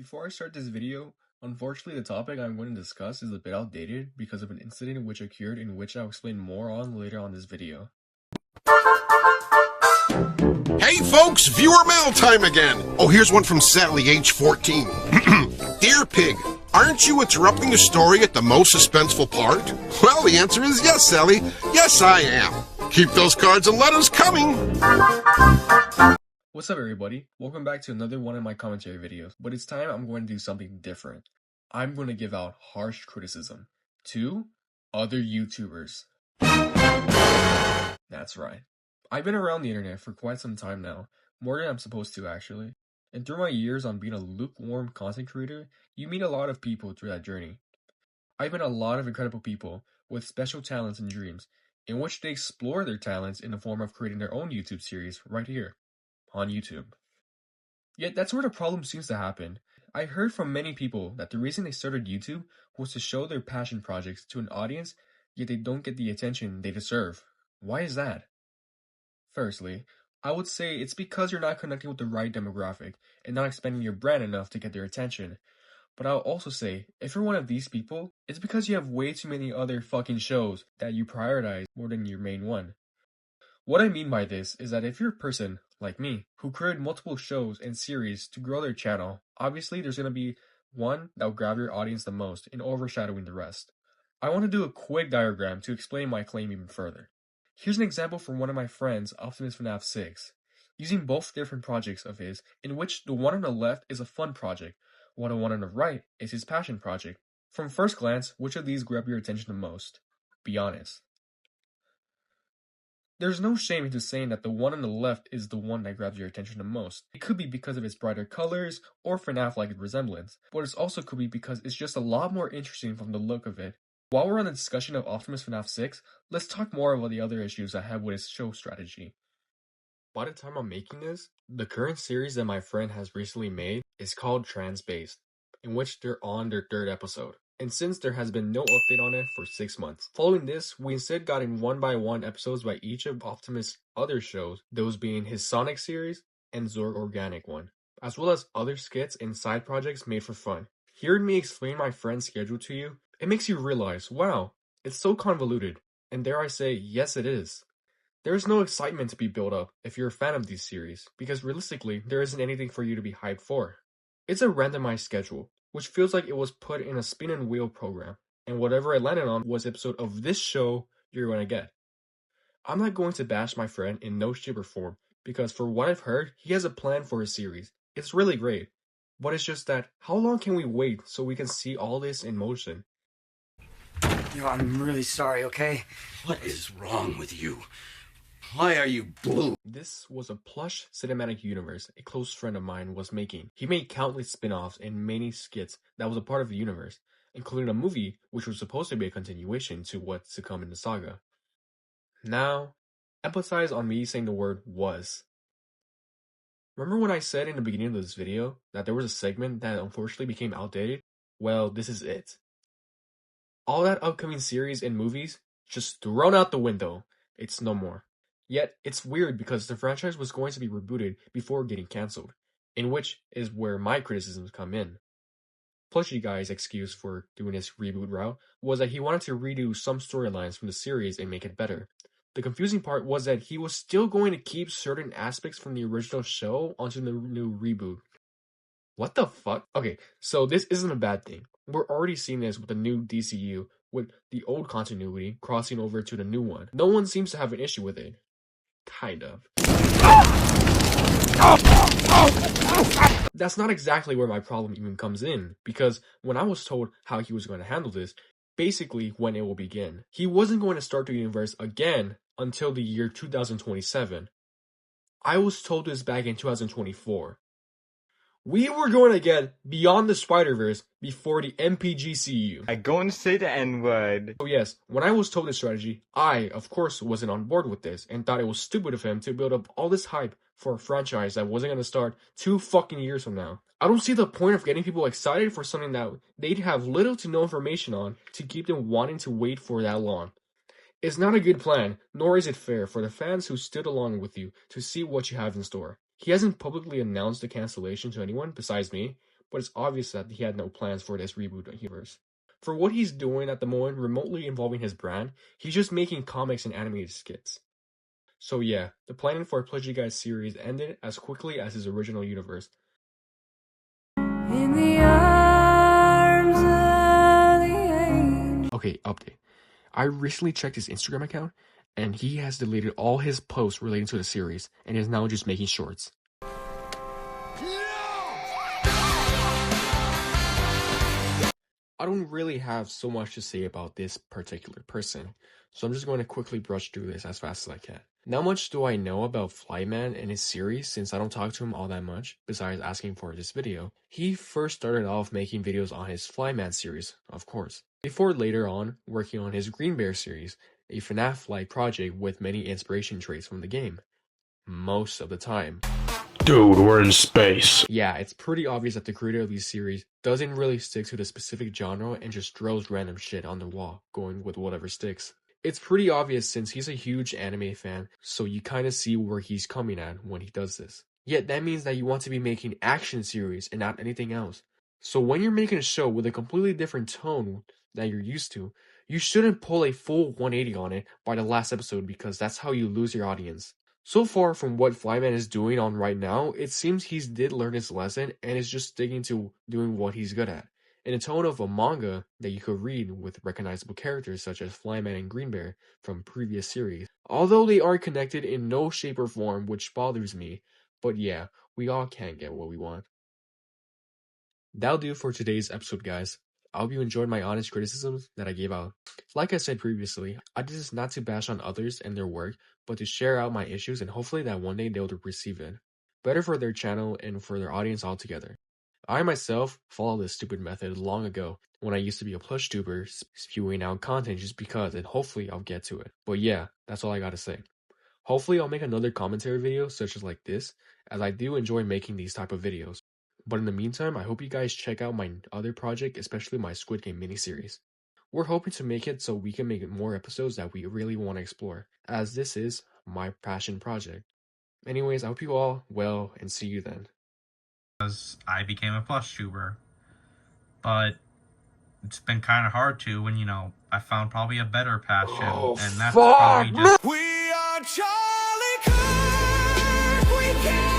Before I start this video, unfortunately the topic I'm going to discuss is a bit outdated because of an incident which occurred in which I'll explain more on later on this video. Hey folks, viewer mail time again! Oh, here's one from Sally, age 14. Dear Pig, aren't you interrupting the story at the most suspenseful part? Well, the answer is yes, Sally. Yes, I am. Keep those cards and letters coming! What's up everybody? Welcome back to another one of my commentary videos, but it's time I'm going to do something different. I'm going to give out harsh criticism to other YouTubers. That's right. I've been around the internet for quite some time now, more than I'm supposed to actually. And through my years on being a lukewarm content creator, you meet a lot of people through that journey. I've met a lot of incredible people with special talents and dreams, in which they explore their talents in the form of creating their own YouTube series right here, on YouTube. Yet that's where the problem seems to happen. I heard from many people that the reason they started YouTube was to show their passion projects to an audience, yet they don't get the attention they deserve. Why is that? Firstly, I would say it's because you're not connecting with the right demographic and not expanding your brand enough to get their attention. But I'll also say, if you're one of these people, it's because you have way too many other fucking shows that you prioritize more than your main one. What I mean by this is that if you're a person, like me, who created multiple shows and series to grow their channel, obviously there's going to be one that will grab your audience the most and overshadowing the rest. I want to do a quick diagram to explain my claim even further. Here's an example from one of my friends, OptimusFNAF6, using both different projects of his, in which the one on the left is a fun project, while the one on the right is his passion project. From first glance, which of these grab your attention the most? Be honest. There's no shame into saying that the one on the left is the one that grabs your attention the most. It could be because of its brighter colors or FNAF-like resemblance, but it also could be because it's just a lot more interesting from the look of it. While we're on the discussion of OptimusFNAF6, let's talk more about the other issues I have with its show strategy. By the time I'm making this, the current series that my friend has recently made is called Trans-Based, in which they're on their third episode. And since there has been no update on it for 6 months. Following this, we instead got in one-by-one episodes by each of Optimus' other shows, those being his Sonic series and Zorg Organic one, as well as other skits and side projects made for fun. Hearing me explain my friend's schedule to you, it makes you realize, wow, it's so convoluted, and dare I say, yes it is. There is no excitement to be built up if you're a fan of these series, because realistically, there isn't anything for you to be hyped for. It's a randomized schedule, which feels like it was put in a spin and wheel program, and whatever I landed on was an episode of this show you're going to get. I'm not going to bash my friend in no shape or form, because for what I've heard, he has a plan for his series. It's really great. But it's just that, how long can we wait so we can see all this in motion? Yo, I'm really sorry, okay? What is wrong with you? Why are you blue? This was a plush cinematic universe a close friend of mine was making. He made countless spin-offs and many skits that was a part of the universe, including a movie which was supposed to be a continuation to what's to come in the saga. Now, emphasize on me saying the word was. Remember when I said in the beginning of this video that there was a segment that unfortunately became outdated? Well, this is it. All that upcoming series and movies, just thrown out the window. It's no more. Yet, it's weird because the franchise was going to be rebooted before getting cancelled, in which is where my criticisms come in. Plushy Guy's excuse for doing this reboot route was that he wanted to redo some storylines from the series and make it better. The confusing part was that he was still going to keep certain aspects from the original show onto the new reboot. What the fuck? Okay, so this isn't a bad thing. We're already seeing this with the new DCU, with the old continuity crossing over to the new one. No one seems to have an issue with it. Kind of. That's not exactly where my problem even comes in, because when I was told how he was going to handle this, basically when it will begin, he wasn't going to start the universe again until the year 2027. I was told this back in 2024. We were going to get Beyond the Spider-Verse before the MPGCU. I'm going to say the N-word. So yes, when I was told this strategy, I, of course, wasn't on board with this and thought it was stupid of him to build up all this hype for a franchise that wasn't going to start 2 fucking years from now. I don't see the point of getting people excited for something that they'd have little to no information on to keep them wanting to wait for that long. It's not a good plan, nor is it fair for the fans who stood along with you to see what you have in store. He hasn't publicly announced the cancellation to anyone besides me, but it's obvious that he had no plans for this reboot universe. For what he's doing at the moment, remotely involving his brand, he's just making comics and animated skits. So yeah, the planning for a Pledgy Guys series ended as quickly as his original universe. In the arms of the angel. Okay, update. I recently checked his Instagram account, and he has deleted all his posts relating to the series, and is now just making shorts. I don't really have so much to say about this particular person, so I'm just going to quickly brush through this as fast as I can. Not much do I know about Flyman and his series since I don't talk to him all that much, besides asking for this video. He first started off making videos on his Flyman series, of course, before later on working on his Green Bear series, a FNAF-like project with many inspiration traits from the game. Most of the time. Dude, we're in space. Yeah, it's pretty obvious that the creator of these series doesn't really stick to the specific genre and just throws random shit on the wall, going with whatever sticks. It's pretty obvious since he's a huge anime fan, so you kinda see where he's coming at when he does this. Yet that means that you want to be making action series and not anything else. So when you're making a show with a completely different tone that you're used to, you shouldn't pull a full 180 on it by the last episode because that's how you lose your audience. So far from what Flyman is doing on right now, it seems he's did learn his lesson and is just sticking to doing what he's good at, in a tone of a manga that you could read with recognizable characters such as Flyman and Green Bear from previous series. Although they aren't connected in no shape or form, which bothers me, but yeah, we all can't get what we want. That'll do for today's episode, guys. I hope you enjoyed my honest criticisms that I gave out. Like I said previously, I did this not to bash on others and their work, but to share out my issues and hopefully that one day they'll receive it. Better for their channel and for their audience altogether. I myself followed this stupid method long ago when I used to be a plush tuber spewing out content just because, and hopefully I'll get to it. But yeah, that's all I gotta say. Hopefully I'll make another commentary video such as like this, as I do enjoy making these type of videos. But in the meantime, I hope you guys check out my other project, especially my Squid Game miniseries. We're hoping to make it so we can make more episodes that we really want to explore, as this is my passion project. Anyways, I hope you all well, and see you then. Because I became a plush tuber. But it's been kind of hard to when, I found probably a better passion. And that's probably just... We are Charlie Kirk. We can